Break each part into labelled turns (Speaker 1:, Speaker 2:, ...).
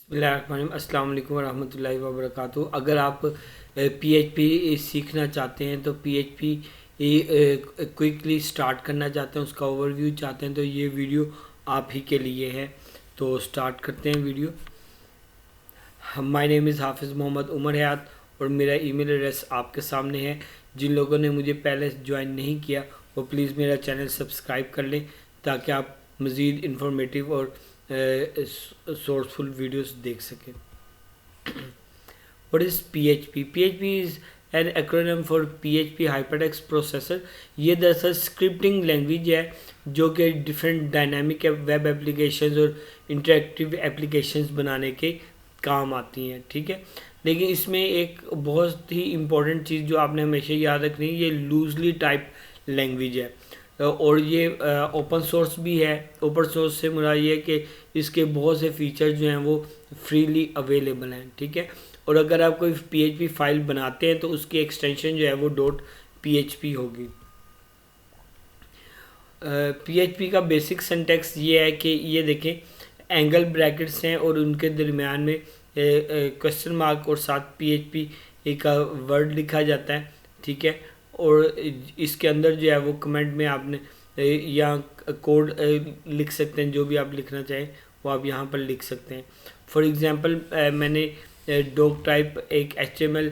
Speaker 1: अस्सलाम वालेकुम वरहमतुल्लाहि वबरकातुहू। अगर आप पीएचपी सीखना चाहते हैं तो पीएचपी क्विकली स्टार्ट करना चाहते हैं, उसका ओवरव्यू चाहते हैं तो ये वीडियो आप ही के लिए है। तो स्टार्ट करते हैं वीडियो। माय नेम इज़ हाफिज़ मोहम्मद उमर हयात और मेरा ईमेल एड्रेस आपके सामने है। जिन लोगों ने मुझे पहले ज्वाइन नहीं किया वो प्लीज़ मेरा चैनल सब्सक्राइब कर लें ताकि आप मज़ीद इंफॉर्मेटिव और सोर्सफुल वीडियोस देख सकें। What is PHP? PHP is an acronym for PHP Hypertext Processor। ये दरअसल स्क्रिप्टिंग लैंग्वेज है जो कि डिफरेंट डायनामिक वेब एप्लीकेशंस और इंटरेक्टिव एप्लीकेशंस बनाने के काम आती हैं, ठीक है। लेकिन इसमें एक बहुत ही इम्पोर्टेंट चीज़ जो आपने हमेशा याद रखनी है, ये लूजली टाइप लैंग्वेज है और ये ओपन सोर्स भी है। ओपन सोर्स से मुराद ये है कि इसके बहुत से फीचर जो हैं वो फ्रीली अवेलेबल हैं, ठीक है। और अगर आप कोई PHP फाइल बनाते हैं तो उसकी एक्सटेंशन जो है वो .php होगी। PHP का बेसिक सिंटैक्स ये है कि ये देखें, एंगल ब्रैकेट्स हैं और उनके दरमियान में क्वेश्चन मार्क और साथ PHP का वर्ड लिखा जाता है, ठीक है। और इसके अंदर जो है वो कमेंट में आपने या कोड लिख सकते हैं, जो भी आप लिखना चाहें वो आप यहाँ पर लिख सकते हैं। फॉर एग्ज़ाम्पल मैंने डॉक टाइप एक HTML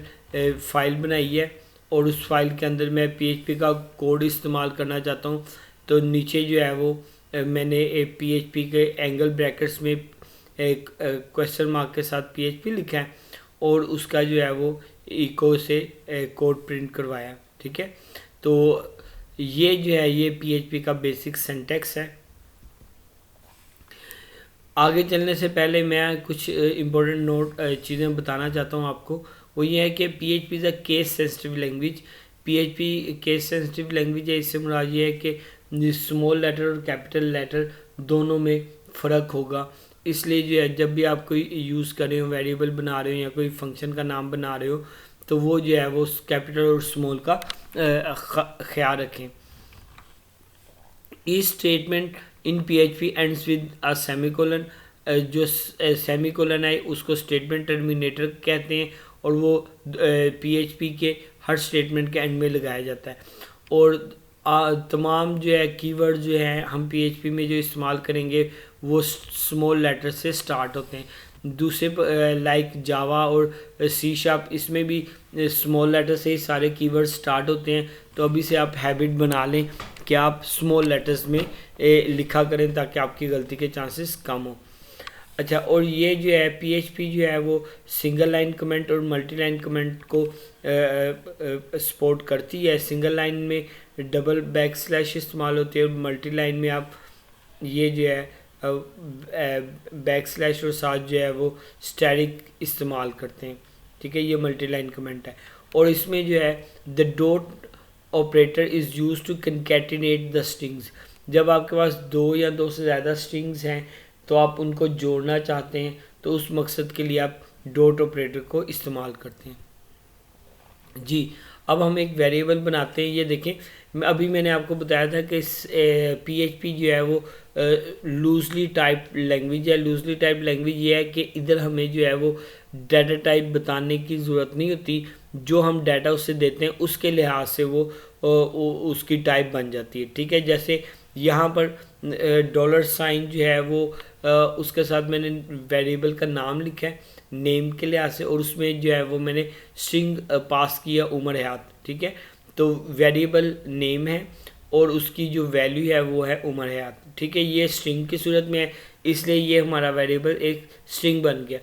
Speaker 1: फाइल बनाई है और उस फाइल के अंदर मैं PHP का कोड इस्तेमाल करना चाहता हूँ, तो नीचे जो है वो मैंने PHP के एंगल ब्रैकेट्स में एक क्वेश्चन मार्क के साथ PHP लिखा है और उसका जो है वो इको से कोड प्रिंट करवाया, ठीक है। तो ये जो है ये PHP का बेसिक सिंटैक्स है। आगे चलने से पहले मैं कुछ इम्पोर्टेंट चीज़ें बताना चाहता हूँ आपको। वो ये है कि PHP is a case sensitive language. PHP case sensitive language है। इससे मुराद ये है कि स्मॉल लेटर और कैपिटल लेटर दोनों में फ़र्क होगा। इसलिए जो है जब भी आप कोई यूज़ कर रहे हो, वेरिएबल बना रहे हो या कोई फंक्शन का नाम बना रहे हो, तो वो जो है वो कैपिटल और स्मॉल का ख्याल रखें। Each statement in PHP ends with a semicolon. जो सेमीकोलन है उसको स्टेटमेंट टर्मिनेटर कहते हैं और वो PHP के हर स्टेटमेंट के एंड में लगाया जाता है। और तमाम जो है कीवर्ड जो है हम PHP में जो इस्तेमाल करेंगे वो स्मॉल लेटर से स्टार्ट होते हैं। दूसरे लाइक जावा और C#, इसमें भी स्मॉल लेटर से ही सारे कीवर्ड स्टार्ट होते हैं। तो अभी से आप हैबिट बना लें कि आप स्मॉल लेटर्स में लिखा करें ताकि आपकी गलती के चांसेस कम हो। अच्छा, और ये जो है PHP जो है वो सिंगल लाइन कमेंट और मल्टी लाइन कमेंट को सपोर्ट करती है। सिंगल लाइन में डबल बैकस्लैश इस्तेमाल होती है और मल्टी लाइन में आप ये जो है बैकस्लैश और साथ जो है वो स्टैटिक इस्तेमाल करते हैं, ठीक है। ये मल्टी लाइन कमेंट है। और इसमें जो है the dot operator is use to concatenate the strings. जब आपके पास दो या दो से ज़्यादा स्ट्रिंग्स हैं तो आप उनको जोड़ना चाहते हैं, तो उस मकसद के लिए आप डॉट ऑपरेटर को इस्तेमाल करते हैं। जी, अब हम एक वेरिएबल बनाते हैं। ये देखें, अभी मैंने आपको बताया था कि PHP जो है वो लूजली टाइप लैंग्वेज है। लूजली टाइप लैंग्वेज ये है कि इधर हमें जो है वो डाटा टाइप बताने की ज़रूरत नहीं होती। जो हम डाटा उससे देते हैं उसके लिहाज से वो उसकी टाइप बन जाती है, ठीक है। जैसे यहाँ पर $साइन जो है वो उसके साथ मैंने वेरिएबल का नाम लिखा है नेम के लिहाज से और उसमें जो है वो मैंने स्ट्रिंग पास किया उमर हयात, ठीक है। तो वेरिएबल नेम है और उसकी जो वैल्यू है वो है उमर हयात, ठीक है। ये स्ट्रिंग की सूरत में है, इसलिए ये हमारा वेरिएबल एक स्ट्रिंग बन गया।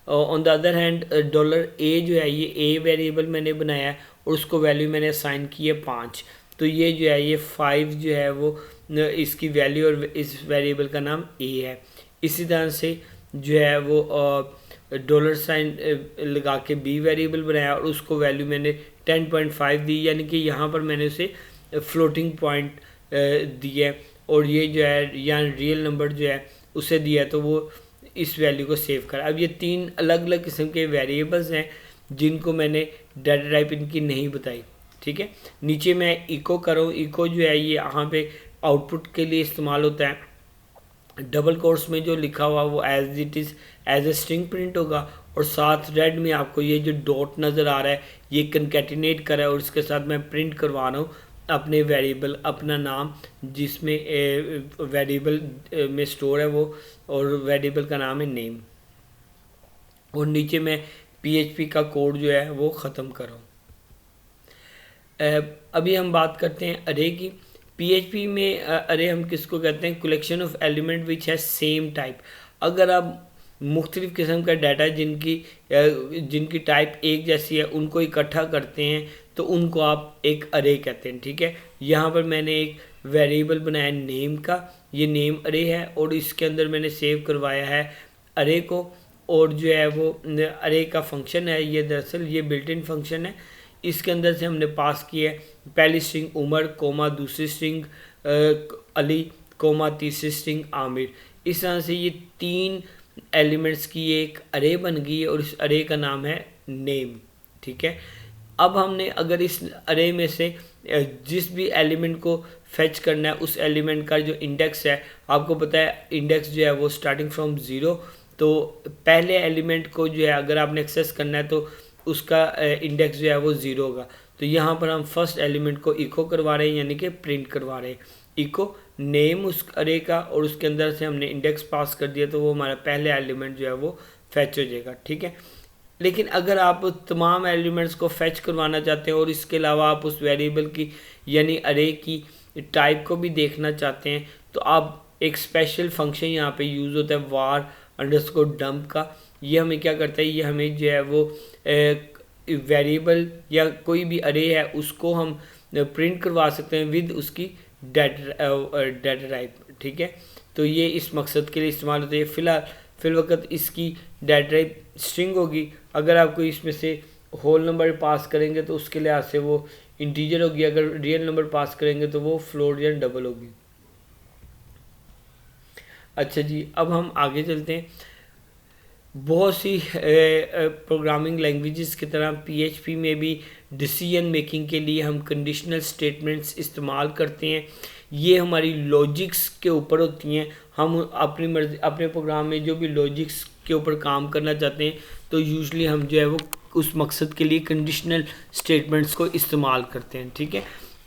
Speaker 1: On the other hand $A जो है ये A वेरिएबल मैंने बनाया है और उसको वैल्यू मैंने असाइन की है 5। तो ये जो है ये 5 जो है वो इसकी वैल्यू और इस वेरिएबल का नाम A है। इसी तरह से जो है वो $साइन लगा के B वेरिएबल बनाया और उसको वैल्यू मैंने 10.5 दी, यानी कि यहाँ पर मैंने उसे फ्लोटिंग पॉइंट दिया और ये जो है यहाँ रियल नंबर जो है उसे दिया, तो वो इस वैल्यू को सेव करा। अब ये 3 अलग अलग किस्म के वेरिएबल्स हैं जिनको मैंने डाटा टाइप इनकी नहीं बताई, ठीक है। नीचे मैं इको करूँ, इको जो है ये यहाँ पे आउटपुट के लिए इस्तेमाल होता है। डबल कोर्स में जो लिखा हुआ वो as it is as a string print होगा, और साथ रेड में आपको ये जो डॉट नज़र आ रहा है ये कंकैटिनेट कर रहा है, और इसके साथ मैं प्रिंट करवा रहा हूँ अपने वेरिएबल, अपना नाम जिसमें वेरिएबल में स्टोर है वो, और वेरिएबल का नाम है नेम, और नीचे मैं PHP का कोड जो है वो ख़त्म कर रहा हूँ। अभी हम बात करते हैं अरे की। PHP में अरे हम किसको कहते हैं? कलेक्शन ऑफ एलिमेंट विच है सेम टाइप। अगर आप मुख्तलिफ़ किस्म का डाटा जिनकी टाइप एक जैसी है उनको इकट्ठा करते हैं तो उनको आप एक अरे कहते हैं, ठीक है। यहाँ पर मैंने एक वेरिएबल बनाया नेम का, ये नेम अरे है, और इसके अंदर मैंने सेव करवाया है अरे को, और जो है वो अरे का फंक्शन है ये, दरअसल ये बिल्ट इन फंक्शन है। इसके अंदर से हमने पास किया है पहली स्ट्रिंग उमर कोमा, दूसरी स्ट्रिंग अली कोमा, तीसरी स्ट्रिंग आमिर। इस तरह से ये 3 एलिमेंट्स की एक अरे बन गई है, और इस अरे का नाम है नेम, ठीक है। अब हमने अगर इस अरे में से जिस भी एलिमेंट को फेच करना है उस एलिमेंट का जो इंडेक्स है, आपको पता है इंडेक्स जो है वो स्टार्टिंग फ्रॉम 0, तो पहले एलिमेंट को जो है अगर आपने एक्सेस करना है तो उसका इंडेक्स जो है वो 0 होगा। तो यहाँ पर हम फर्स्ट एलिमेंट को इको करवा रहे हैं, यानी कि प्रिंट करवा रहे हैं इको नेम उस अरे का, और उसके अंदर से हमने इंडेक्स पास कर दिया तो वो हमारा पहले एलिमेंट जो है वो फैच हो जाएगा, ठीक है। लेकिन अगर आप तमाम एलिमेंट्स को फैच करवाना चाहते हैं और इसके अलावा आप उस वेरिएबल की यानी अरे की टाइप को भी देखना चाहते हैं तो आप एक स्पेशल फंक्शन यहाँ पे यूज़ होता है var_dump का। ये हमें क्या करता है, ये हमें जो है वो वेरिएबल या कोई भी अरे है उसको हम प्रिंट करवा सकते हैं विद उसकी डाटा टाइप, ठीक है। तो ये इस मकसद के लिए इस्तेमाल होता है। फिल वक्त इसकी डाटा टाइप स्ट्रिंग होगी। अगर आप कोई इसमें से होल नंबर पास करेंगे तो उसके लिहाज से वो इंटीजर होगी, अगर रियल नंबर पास करेंगे तो वो फ्लोट या डबल होगी। अच्छा जी, अब हम आगे चलते हैं। बहुत सी प्रोग्रामिंग लैंग्वेजेस की तरह PHP में भी डिसीजन मेकिंग के लिए हम कंडीशनल स्टेटमेंट्स इस्तेमाल करते हैं। ये हमारी लॉजिक्स के ऊपर होती हैं। हम अपनी मर्जी अपने प्रोग्राम में जो भी लॉजिक्स के ऊपर काम करना चाहते हैं तो यूजुअली हम जो है वो उस मकसद के लिए कंडीशनल स्टेटमेंट्स को इस्तेमाल करते हैं, ठीक है।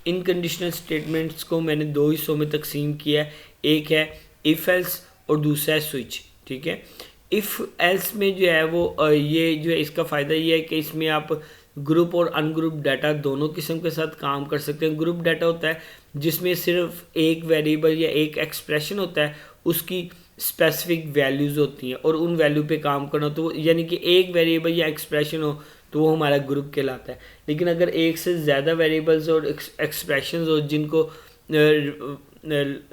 Speaker 1: इन कंडीशनल स्टेटमेंट्स को मैंने 2 हिस्सों में तकसीम किया है, एक है इफ़ एल्स और दूसरा है स्विच, ठीक है। इफ़ एल्स में जो है वो ये जो है इसका फ़ायदा ये है कि इसमें आप ग्रुप और अनग्रुप डाटा दोनों किस्म के साथ काम कर सकते हैं। ग्रुप डाटा होता है जिसमें सिर्फ एक वेरिएबल या एक एक्सप्रेशन होता है, उसकी स्पेसिफिक वैल्यूज़ होती हैं और उन वैल्यू पे काम करना, तो यानी कि एक वेरिएबल या एक्सप्रेशन हो तो वो हमारा ग्रुप कहलाता है। लेकिन अगर एक से ज़्यादा वेरिएबल्स और एक्सप्रेशंस हो जिनको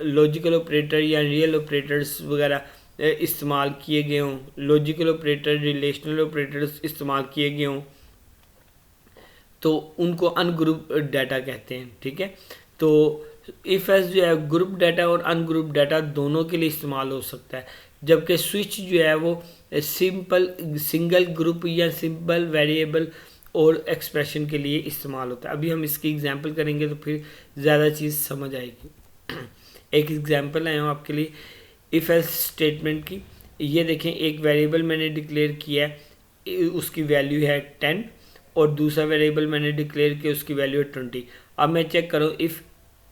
Speaker 1: लॉजिकल ऑपरेटर या रियल ऑपरेटर्स वगैरह इस्तेमाल किए गए हों, लॉजिकल ऑपरेटर रिलेशनल ऑपरेटर्स इस्तेमाल किए गए हों, तो उनको अनग्रुप डाटा कहते हैं, ठीक है। तो इफ़ एस जो है ग्रुप डाटा और अनग्रुप डाटा दोनों के लिए इस्तेमाल हो सकता है, जबकि स्विच जो है वो सिंगल ग्रुप या सिंपल वेरिएबल और एक्सप्रेशन के लिए इस्तेमाल होता है। अभी हम इसकी एग्जांपल करेंगे तो फिर ज़्यादा चीज़ समझ आएगी। एक एग्जांपल आया हूँ आपके लिए इफ़ एल्स स्टेटमेंट की। ये देखें, एक वेरिएबल मैंने डिक्लेयर किया है, उसकी वैल्यू है 10, और दूसरा वेरिएबल मैंने डिक्लेयर किया उसकी वैल्यू है 20। अब मैं चेक करूँ if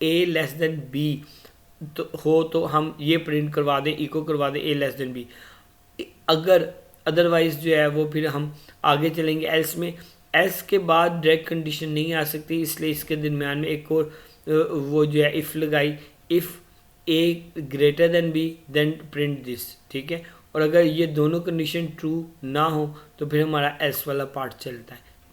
Speaker 1: a less than b तो हो तो हम ये प्रिंट करवा दें, इको करवा दें a लेस देन b। अगर अदरवाइज़ जो है वो फिर हम आगे चलेंगे एल्स में। एल्स के बाद डायरेक्ट कंडीशन नहीं आ सकती, इसलिए इसके दरमियान में एक और वो जो है इफ़ लगाई, if a greater than b then print this, ठीक है। और अगर ये दोनों कंडीशन ट्रू ना हो तो फिर हमारा एल्स वाला पार्ट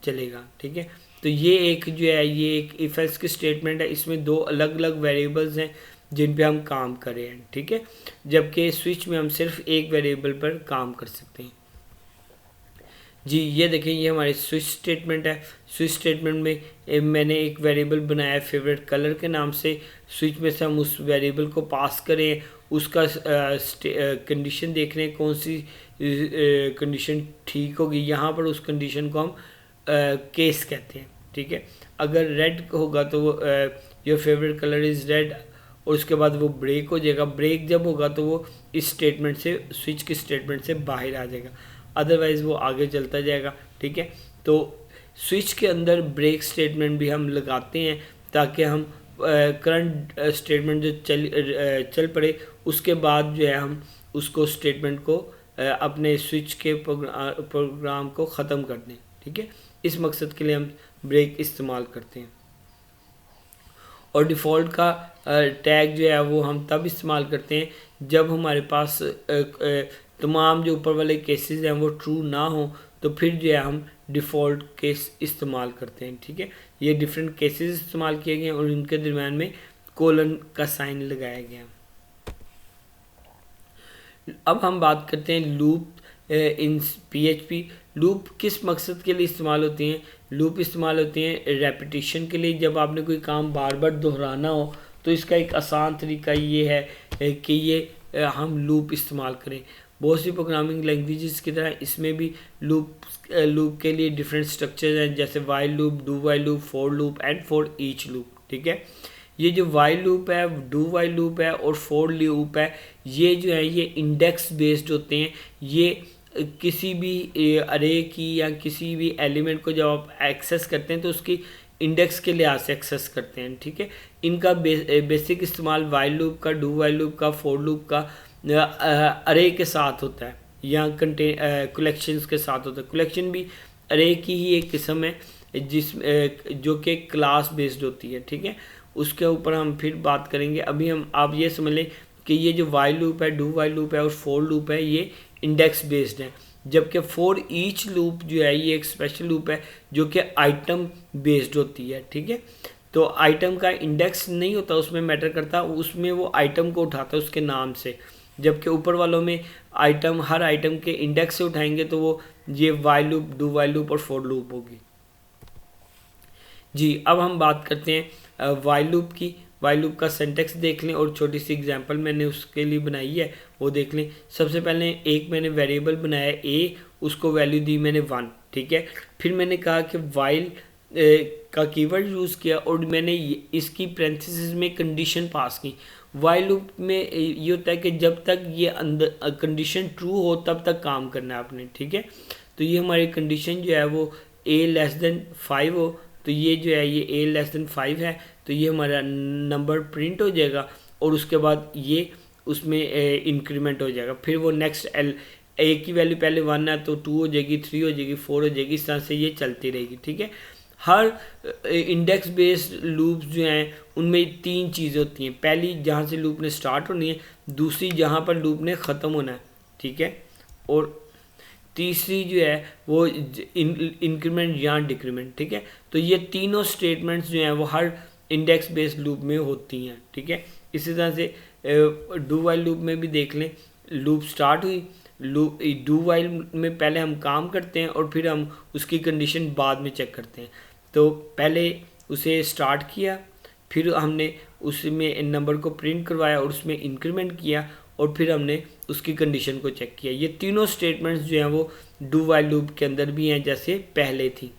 Speaker 1: चलेगा, ठीक है। तो ये एक जो है ये एक इफ एल्स की स्टेटमेंट है, इसमें 2 अलग अलग वेरिएबल्स हैं जिन पे हम काम कर रहे हैं, ठीक है। जबकि स्विच में हम सिर्फ एक वेरिएबल पर काम कर सकते हैं। जी ये देखें, ये हमारी स्विच स्टेटमेंट है। स्विच स्टेटमेंट में मैंने एक वेरिएबल बनाया है फेवरेट कलर के नाम से। स्विच में से हम उस वेरिएबल को पास करें, उसका कंडीशन देख रहे हैं कौन सी कंडीशन ठीक होगी। यहाँ पर उस कंडीशन को हम केस कहते हैं, ठीक है। अगर रेड होगा तो वो your favourite colour is red, और उसके बाद वो ब्रेक हो जाएगा। ब्रेक जब होगा तो वो इस स्टेटमेंट से, स्विच के स्टेटमेंट से बाहर आ जाएगा, अदरवाइज वो आगे चलता जाएगा। ठीक है, तो स्विच के अंदर ब्रेक स्टेटमेंट भी हम लगाते हैं ताकि हम करंट स्टेटमेंट जो चल पड़े उसके बाद जो है हम उसको स्टेटमेंट को अपने स्विच के प्रोग्राम को ख़त्म कर दें। ठीक है, इस मकसद के लिए हम ब्रेक इस्तेमाल करते हैं। और डिफ़ॉल्ट का टैग जो है वो हम तब इस्तेमाल करते हैं जब हमारे पास तमाम जो ऊपर वाले केसेस हैं वो ट्रू ना हो, तो फिर जो है हम डिफ़ॉल्ट केस इस्तेमाल करते हैं। ठीक है, ये डिफरेंट केसेस इस्तेमाल किए गए और इनके दरम्यान में कोलन का साइन लगाया गया। अब हम बात करते हैं लूप इन PHP। लूप किस मकसद के लिए इस्तेमाल होती हैं? लूप इस्तेमाल होती हैं रेपिटेशन के लिए। जब आपने कोई काम बार बार दोहराना हो तो इसका एक आसान तरीका ये है कि ये हम लूप इस्तेमाल करें। बहुत सी प्रोग्रामिंग लैंग्वेजेस की तरह इसमें भी लूप के लिए डिफरेंट स्ट्रक्चर्स हैं, जैसे while loop, do while loop, for loop and for each loop. ठीक है, ये जो वाइल लूप है, डू वाइल लूप है और फॉर लूप है, ये जो है ये इंडेक्स बेस्ड होते हैं। ये किसी भी अरे की या किसी भी एलिमेंट को जब आप एक्सेस करते हैं तो उसकी इंडेक्स के लिहाज से एक्सेस करते हैं। ठीक है, इनका बेसिक इस्तेमाल वाइल लूप का, डू वाइल लूप का, फॉर लूप का अरे के साथ होता है या कलेक्शंस के साथ होता है। कलेक्शन भी अरे की ही एक किस्म है जिस जो कि क्लास बेस्ड होती है। ठीक है, उसके ऊपर हम फिर बात करेंगे। अभी हम आप ये समझ लें कि ये जो वाइल लूप है, डू वाइल लूप है और फॉर लूप है, ये इंडेक्स बेस्ड है, जबकि फॉर ईच लूप जो है ये एक स्पेशल लूप है जो कि आइटम बेस्ड होती है। ठीक है, तो आइटम का इंडेक्स नहीं होता उसमें मैटर करता, उसमें वो आइटम को उठाता है उसके नाम से, जबकि ऊपर वालों में आइटम हर आइटम के इंडेक्स से उठाएंगे तो वो ये while loop, do while loop और फॉर लूप होगी। जी, अब हम बात करते हैं वाइल लूप की। वाइल लूप का सिंटैक्स देख लें और छोटी सी एग्जांपल मैंने उसके लिए बनाई है वो देख लें। सबसे पहले एक मैंने वेरिएबल बनाया a, उसको वैल्यू दी मैंने 1। ठीक है, फिर मैंने कहा कि वाइल का कीवर्ड यूज़ किया और मैंने इसकी पैरेंथेसिस में कंडीशन पास की। वाइल लूप में ये होता है कि जब तक ये अंदर कंडीशन ट्रू हो तब तक काम करना है आपने। ठीक है, तो ये हमारी कंडीशन जो है वो a <5 हो, तो ये जो है ये a<5 है, तो ये हमारा नंबर प्रिंट हो जाएगा और उसके बाद ये उसमें इंक्रीमेंट हो जाएगा। फिर वो नेक्स्ट a की वैल्यू पहले 1 है तो 2 हो जाएगी, 3 हो जाएगी, 4 हो जाएगी, इस तरह से ये चलती रहेगी। ठीक है, हर इंडेक्स बेस्ड लूप जो हैं उनमें 3 चीज़ें होती हैं। पहली जहाँ से लूप ने स्टार्ट होनी है, दूसरी जहाँ पर लूप ने ख़त्म होना है। ठीक है, और तीसरी जो है वो इंक्रीमेंट या डिक्रीमेंट। ठीक है, तो ये तीनों स्टेटमेंट्स जो हैं वो हर इंडेक्स बेस्ड लूप में होती हैं। ठीक है, इसी तरह से डू वाइल लूप में भी देख लें, लूप स्टार्ट हुई, लूप डू वाइल में पहले हम काम करते हैं और फिर हम उसकी कंडीशन बाद में चेक करते हैं। तो पहले उसे स्टार्ट किया, फिर हमने उसमें नंबर को प्रिंट करवाया और उसमें इंक्रीमेंट किया और फिर हमने उसकी कंडीशन को चेक किया। ये तीनों स्टेटमेंट्स जो हैं वो डू वाइल लूप के अंदर भी हैं जैसे पहले थी।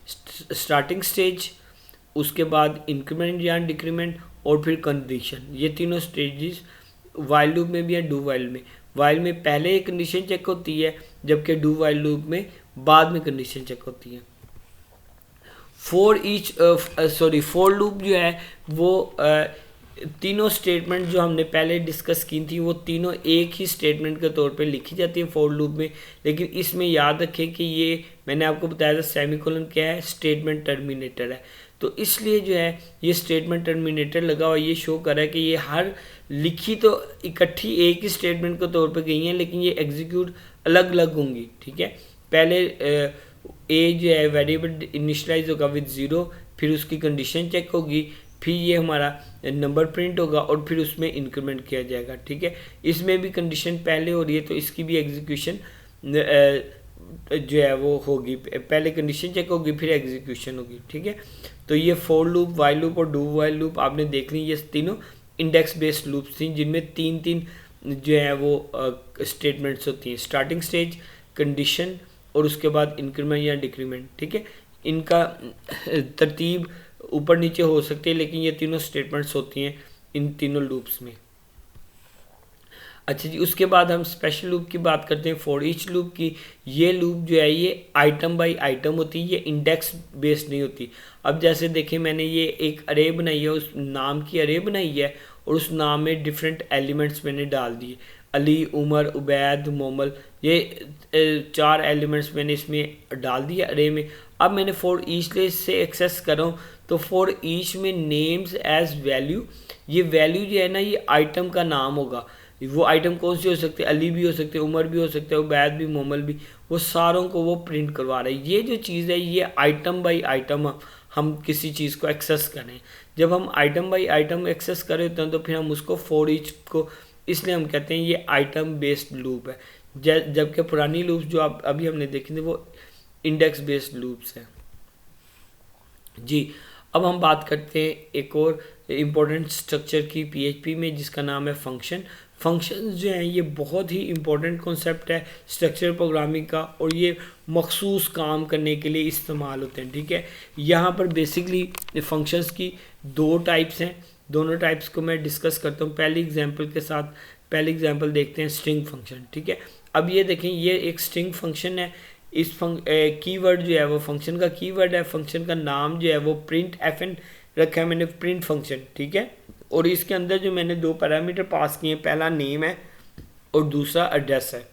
Speaker 1: स्टार्टिंग स्टेज, उसके बाद इंक्रीमेंट या डिक्रीमेंट और फिर कंडीशन, ये तीनों स्टेजेस वाइल लूप में भी है, डू वाइल में। वाइल में पहले एक कंडीशन चेक होती है जबकि डू वाइल लूप में बाद में कंडीशन चेक होती है। फॉर लूप जो है वो तीनों स्टेटमेंट जो हमने पहले डिस्कस की थी वो तीनों एक ही स्टेटमेंट के तौर पे लिखी जाती है फॉर लूप में, लेकिन इसमें याद रखें कि ये मैंने आपको बताया था सेमीकोलन क्या है, स्टेटमेंट टर्मिनेटर है। तो इसलिए जो है ये स्टेटमेंट टर्मिनेटर लगा हुआ ये शो कर रहा है कि ये हर लिखी तो इकट्ठी एक ही स्टेटमेंट के तौर पे गई हैं लेकिन ये एग्जीक्यूट अलग अलग होंगी। ठीक है, पहले ए जो है वेरिएबल इनिशियलाइज होगा विद 0, फिर उसकी कंडीशन चेक होगी, फिर ये हमारा नंबर प्रिंट होगा और फिर उसमें इंक्रीमेंट किया जाएगा। ठीक है, इसमें भी कंडीशन पहले हो रही है तो इसकी भी एग्जीक्यूशन जो है वो होगी, पहले कंडीशन चेक होगी फिर एग्जीक्यूशन होगी। ठीक है, तो ये फॉर लूप, वाइल लूप और डू वाइल लूप आपने देख ली, ये तीनों इंडेक्स बेस्ड लूप्स थी जिनमें तीन तीन जो है वो स्टेटमेंट्स होती हैं, स्टार्टिंग स्टेज, कंडीशन और उसके बाद इंक्रीमेंट या डिक्रीमेंट। ठीक है, इनका तरतीब ऊपर नीचे हो सकती है लेकिन ये तीनों स्टेटमेंट्स होती हैं इन तीनों लूप्स में। अच्छा जी, उसके बाद हम स्पेशल लूप की बात करते हैं, फॉर ईच लूप की। ये लूप जो है ये आइटम बाय आइटम होती है, ये इंडेक्स बेस्ड नहीं होती। अब जैसे देखें, मैंने ये एक अरे बनाई है, उस नाम की अरे बनाई है और उस नाम में डिफरेंट एलिमेंट्स मैंने डाल दिए, अली, उमर, उबैद, मोमल, ये 4 एलिमेंट्स मैंने इसमें डाल दिए अरे में। अब मैंने फॉर ईच से एक्सेस कर रहा हूँ, तो फॉर ईच में नेम्स एज वैल्यू, ये वैल्यू जो है ना ये आइटम का नाम होगा। वो आइटम कौन सी हो सकते हैं, अली भी हो सकते हैं, उमर भी हो सकते हैं, उबैद भी, मोमल भी, वो सारों को वो प्रिंट करवा रहे हैं। ये जो चीज़ है ये आइटम बाई आइटम हम किसी चीज़ को एक्सेस करें। जब हम आइटम बाई आइटम एक्सेस कर रहे होते हैं तो फिर हम उसको फॉर ईच को, इसलिए हम कहते हैं ये आइटम बेस्ड लूप है। जबकि पुरानी लूप्स जो आप अभी हमने देखी थी वो इंडेक्स बेस्ड लूप्स हैं जी। अब हम बात करते हैं एक और इम्पोर्टेंट स्ट्रक्चर की पीएचपी में, जिसका नाम है फंक्शन। फंक्शंस जो हैं ये बहुत ही इम्पोर्टेंट कॉन्सेप्ट है स्ट्रक्चर प्रोग्रामिंग का, और ये मखसूस काम करने के लिए इस्तेमाल होते हैं। ठीक है, यहाँ पर बेसिकली फंक्शंस की 2 टाइप्स हैं, दोनों टाइप्स को मैं डिस्कस करता हूँ पहली एग्जांपल के साथ। पहली एग्जांपल देखते हैं स्ट्रिंग फंक्शन। ठीक है, अब ये देखें, ये एक स्ट्रिंग फंक्शन है। इस कीवर्ड जो है वो फंक्शन का कीवर्ड है, फंक्शन का नाम जो है वो प्रिंट fn रखा है मैंने, प्रिंट फंक्शन। ठीक है, और इसके अंदर जो मैंने 2 पैरामीटर पास किए हैं, पहला नेम है और दूसरा एड्रेस है।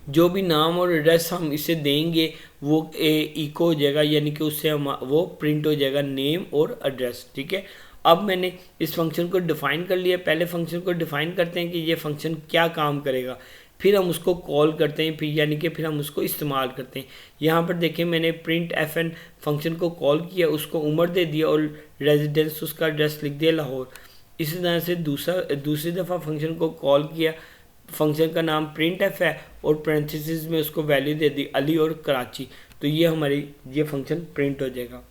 Speaker 1: जो भी नाम और एड्रेस हम इसे देंगे वो इको हो जाएगा, यानी कि उससे हम वो प्रिंट हो जाएगा नेम और एड्रेस। ठीक है, अब मैंने इस फंक्शन को डिफाइन कर लिया। पहले फंक्शन को डिफाइन करते हैं कि ये फंक्शन क्या काम करेगा, फिर हम उसको कॉल करते हैं, फिर यानी कि फिर हम उसको इस्तेमाल करते हैं। यहाँ पर देखें, मैंने प्रिंट fn फंक्शन को कॉल किया, उसको उम्र दे दिया और रेजिडेंस उसका एड्रेस लिख दिया लाहौर। इसी तरह से दूसरी दफ़ा फंक्शन को कॉल किया, फंक्शन का नाम प्रिंट एफ है और पैरेंथेसिस में उसको वैल्यू दे दी अली और कराची, तो ये हमारी ये फंक्शन प्रिंट हो जाएगा।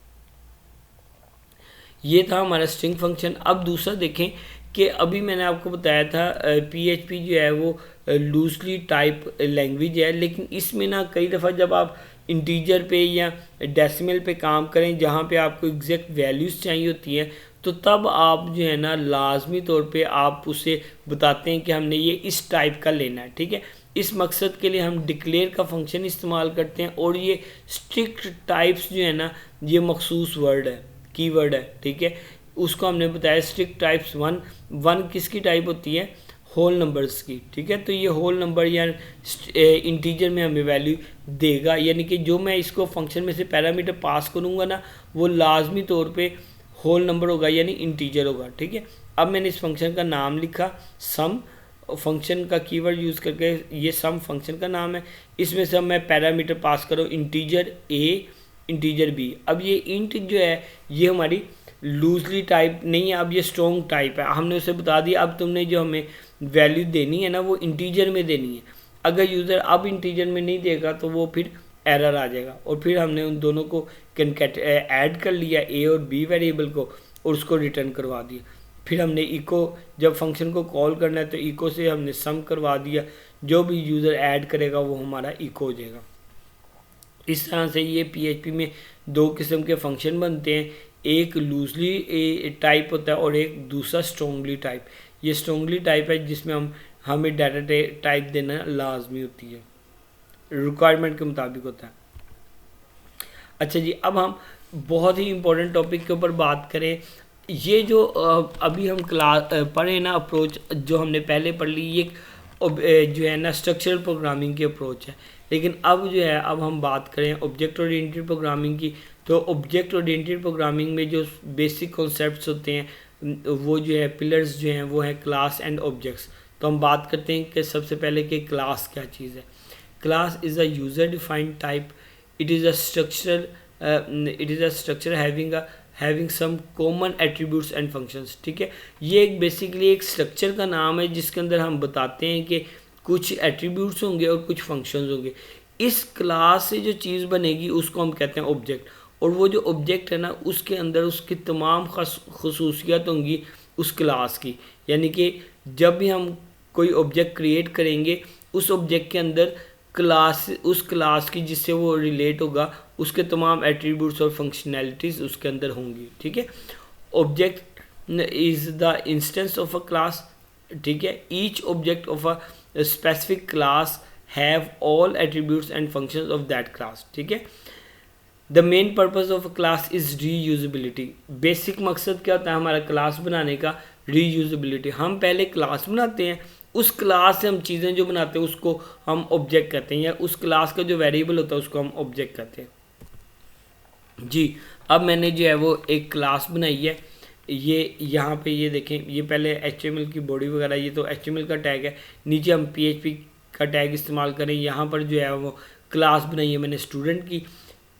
Speaker 1: ये था हमारा स्ट्रिंग फंक्शन। अब दूसरा देखें कि अभी मैंने आपको बताया था पीएचपी जो है वो लूजली टाइप लैंग्वेज है, लेकिन इसमें ना कई दफ़ा जब आप इंटीजर पे या डेसिमल पे काम करें जहाँ पे आपको एग्जैक्ट वैल्यूज़ चाहिए होती हैं, तो तब आप जो है ना लाजमी तौर पे आप उसे बताते हैं कि हमने ये इस टाइप का लेना है। ठीक है, इस मकसद के लिए हम डिक्लेयर का फंक्शन इस्तेमाल करते हैं, और ये स्ट्रिक्ट टाइप्स जो है ना ये मखसूस वर्ड है, कीवर्ड है। ठीक है, उसको हमने बताया स्ट्रिक्ट टाइप्स 1 किसकी टाइप होती है, होल नंबर्स की। ठीक है, तो ये होल नंबर या इंटीजर में हमें वैल्यू देगा, यानी कि जो मैं इसको फंक्शन में से पैरामीटर पास करूँगा ना वो लाजमी तौर पे होल नंबर होगा, यानी इंटीजर होगा। ठीक है, अब मैंने इस फंक्शन का नाम लिखा सम, फंक्शन का कीवर्ड यूज़ करके, ये सम फंक्शन का नाम है। इसमें से मैं पैरामीटर पास करूँ इंटीजर a, इंटीजर b। अब ये इंट जो है ये हमारी लूजली टाइप नहीं है, अब ये स्ट्रॉन्ग टाइप है। हमने उसे बता दिया अब तुमने जो हमें वैल्यू देनी है ना वो इंटीजर में देनी है। अगर यूज़र अब इंटीजर में नहीं देगा तो वो फिर एरर आ जाएगा। और फिर हमने उन दोनों को ऐड कर लिया, ए और बी वेरिएबल को, और उसको रिटर्न करवा दिया। फिर हमने इको, जब फंक्शन को कॉल करना है तो इको से हमने सम करवा दिया, जो भी यूज़र ऐड करेगा वो हमारा इको हो जाएगा। इस तरह से ये पीएचपी में 2 किस्म के फंक्शन बनते हैं, एक लूजली टाइप होता है और एक दूसरा स्ट्रॉन्गली टाइप। ये स्ट्रॉन्गली टाइप है जिसमें हमें डाटा टाइप देना लाजमी होती है, रिक्वायरमेंट के मुताबिक होता है। अच्छा जी, अब हम बहुत ही इम्पोर्टेंट टॉपिक के ऊपर बात करें। ये जो अभी हम क्लास पढ़े ना अप्रोच जो हमने पहले पढ़ ली, ये जो है ना स्ट्रक्चरल प्रोग्रामिंग की अप्रोच है। लेकिन अब जो है अब हम बात करें ऑब्जेक्ट ओरिएंटेड प्रोग्रामिंग की, तो ऑब्जेक्ट ओरिएंटेड प्रोग्रामिंग में जो बेसिक कॉन्सेप्ट्स होते हैं वो जो है पिलर्स जो हैं वो हैं क्लास एंड ऑब्जेक्ट्स। तो हम बात करते हैं कि सबसे पहले कि क्लास क्या चीज़ है। Class is a user defined type, it is a structure having some common attributes and functions. ठीक है, ये एक बेसिकली एक स्ट्रक्चर का नाम है जिसके अंदर हम बताते हैं कि कुछ एट्रीब्यूट्स होंगे और कुछ फंक्शंस होंगे। इस क्लास से जो चीज़ बनेगी उसको हम कहते हैं ऑब्जेक्ट, और वो जो ऑब्जेक्ट है ना उसके अंदर उसकी तमाम खसूसियात होंगी उस क्लास की। यानी कि जब भी हम कोई ऑब्जेक्ट क्रिएट करेंगे उस ऑब्जेक्ट के अंदर उस क्लास की जिससे वो रिलेट होगा उसके तमाम एट्रीब्यूट्स और फंक्शनैलिटीज़ उसके अंदर होंगी। ठीक है, object is the instance of a class, ठीक है। Each object of a specific class have all attributes and functions of that class, ठीक है। The main purpose of class is reusability. Basic मकसद क्या होता है हमारा क्लास बनाने का? रीयूजेबिलिटी। हम पहले क्लास बनाते हैं, उस क्लास से हम चीज़ें जो बनाते हैं उसको हम ऑब्जेक्ट कहते हैं, या उस क्लास का जो वेरिएबल होता है उसको हम ऑब्जेक्ट कहते हैं जी। अब मैंने जो है वो एक क्लास बनाई है, ये यहाँ पे ये देखें, ये पहले HTML की बॉडी वगैरह, ये तो HTML का टैग है, नीचे हम PHP का टैग इस्तेमाल करें। यहाँ पर जो है वो क्लास बनाई है मैंने स्टूडेंट की।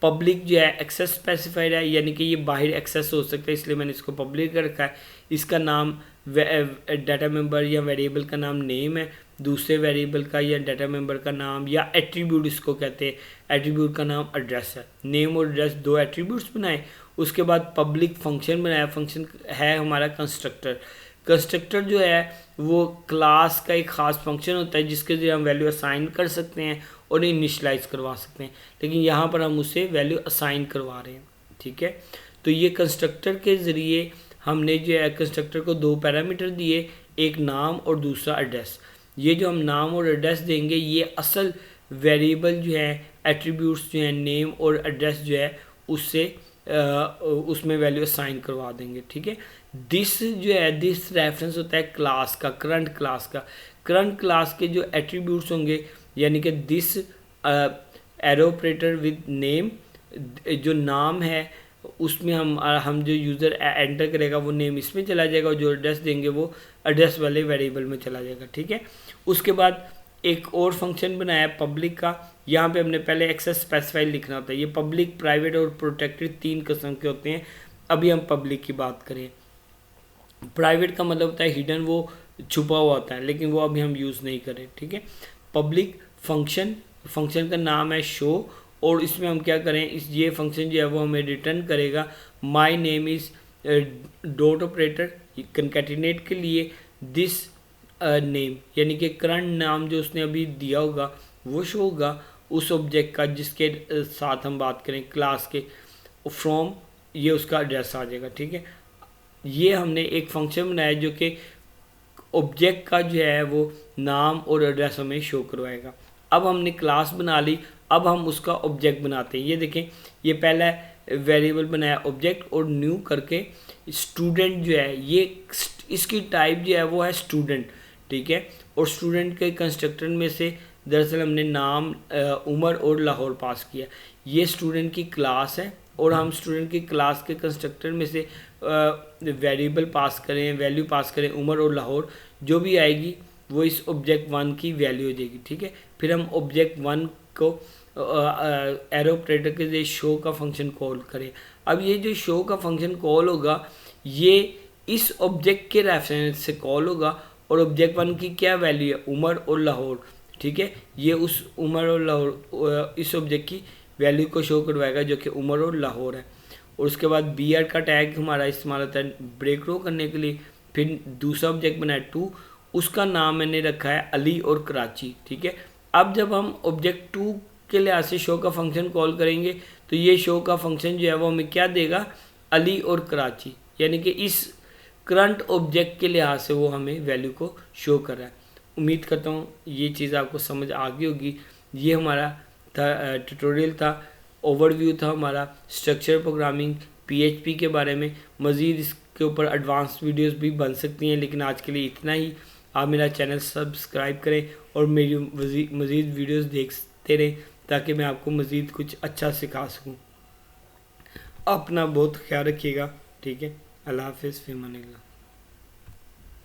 Speaker 1: पब्लिक जो है एक्सेस स्पेसिफाइड है, यानी कि ये बाहर एक्सेस हो सकता है, इसलिए मैंने इसको पब्लिक कर रखा है। इसका नाम डाटा मेंबर या वेरिएबल का नाम नेम है, दूसरे वेरिएबल का या डाटा मेंबर का नाम या एट्रीब्यूट इसको कहते हैं, एट्रीब्यूट का नाम एड्रेस है। नेम और एड्रेस दो एट्रीब्यूट्स बनाए। उसके बाद पब्लिक फंक्शन बनाया, फंक्शन है हमारा कंस्ट्रक्टर। कंस्ट्रक्टर जो है वो क्लास का एक ख़ास फंक्शन होता है जिसके जरिए हम वैल्यू असाइन कर सकते हैं और इनिशलाइज करवा सकते हैं, लेकिन यहाँ पर हम उसे वैल्यू असाइन करवा रहे हैं, ठीक है। तो ये कंस्ट्रक्टर के ज़रिए हमने जो है कंस्ट्रक्टर को दो पैरामीटर दिए, एक नाम और दूसरा एड्रेस। ये जो हम नाम और एड्रेस देंगे ये असल वेरिएबल जो है, एट्रीब्यूट्स जो है नेम और एड्रेस जो है उससे उसमें वैल्यू असाइन करवा देंगे, ठीक है। दिस जो है दिस रेफरेंस होता है क्लास का, करंट क्लास का। करंट क्लास के जो एट्रीब्यूट्स होंगे, यानी कि this arrow operator with name, जो नाम है उसमें हम जो यूज़र एंटर करेगा वो नेम इसमें चला जाएगा, और जो एड्रेस देंगे वो एड्रेस वाले वेरिएबल में चला जाएगा, ठीक है। उसके बाद एक और फंक्शन बनाया पब्लिक का। यहाँ पे हमने पहले एक्सेस स्पेसिफाई लिखना होता है। ये पब्लिक, प्राइवेट और प्रोटेक्टेड तीन किस्म के होते हैं। अभी हम पब्लिक की बात करें। प्राइवेट का मतलब होता है हिडन, वो छुपा हुआ होता है, लेकिन वो अभी हम यूज़ नहीं करें, ठीक है। पब्लिक फंक्शन, फंक्शन का नाम है शो, और इसमें हम क्या करें, ये फंक्शन जो है वो हमें रिटर्न करेगा my name is dot operator concatenate के लिए दिस नेम, यानी कि करंट नाम जो उसने अभी दिया होगा वो शो होगा उस ऑब्जेक्ट का जिसके साथ हम बात करें क्लास के, फ्रॉम ये उसका एड्रेस आ जाएगा, ठीक है। ये हमने एक फंक्शन बनाया जो कि ऑब्जेक्ट का जो है वो नाम और एड्रेस हमें शो करवाएगा। अब हमने क्लास बना ली, अब हम उसका ऑब्जेक्ट बनाते हैं। ये देखें, ये पहला वेरिएबल बनाया ऑब्जेक्ट और न्यू करके स्टूडेंट जो है, ये इसकी टाइप जो है वो है स्टूडेंट, ठीक है। और स्टूडेंट के कंस्ट्रक्टर में से दरअसल हमने नाम, उम्र और लाहौर पास किया। ये स्टूडेंट की क्लास है और हम स्टूडेंट की क्लास के कंस्ट्रक्टर में से वेरिएबल पास करें, वैल्यू पास करें, उम्र और लाहौर, जो भी आएगी वो इस ऑब्जेक्ट वन की वैल्यू हो जाएगी, ठीक है। फिर हम ऑब्जेक्ट वन को एरो ऑपरेटर के लिए शो का फंक्शन कॉल करें। अब ये जो शो का फंक्शन कॉल होगा ये इस ऑब्जेक्ट के रेफरेंस से कॉल होगा, और ऑब्जेक्ट वन की क्या वैल्यू है, उम्र और लाहौर, ठीक है। ये उस उम्र और लाहौर इस ऑब्जेक्ट की वैल्यू को शो करवाएगा जो कि उम्र और लाहौर है। और उसके बाद बीआर का टैग हमारा इस्तेमाल होता है ब्रेक रो करने के लिए। फिर दूसरा ऑब्जेक्ट बनाया टू, उसका नाम मैंने रखा है अली और कराची, ठीक है। अब जब हम ऑब्जेक्ट टू के लिहाज से शो का फंक्शन कॉल करेंगे तो ये शो का फंक्शन जो है वो हमें क्या देगा, अली और कराची, यानी कि इस करंट ऑब्जेक्ट के लिहाज से वो हमें वैल्यू को शो कर रहा है। उम्मीद करता हूँ ये चीज़ आपको समझ आ गई होगी। ये हमारा था ट्यूटोरियल था, ओवरव्यू था हमारा स्ट्रक्चर प्रोग्रामिंग PHP के बारे में। मज़ीद इसके ऊपर एडवांस वीडियोस भी बन सकती हैं, लेकिन आज के लिए इतना ही। आप मेरा चैनल सब्सक्राइब करें और मेरी मज़ीद वीडियोस देखते रहें ताकि मैं आपको मज़ीद कुछ अच्छा सिखा सकूं। अपना बहुत ख्याल रखिएगा, ठीक है। अल्लाह हाफ़िज़, फ़ी अमान अल्लाह।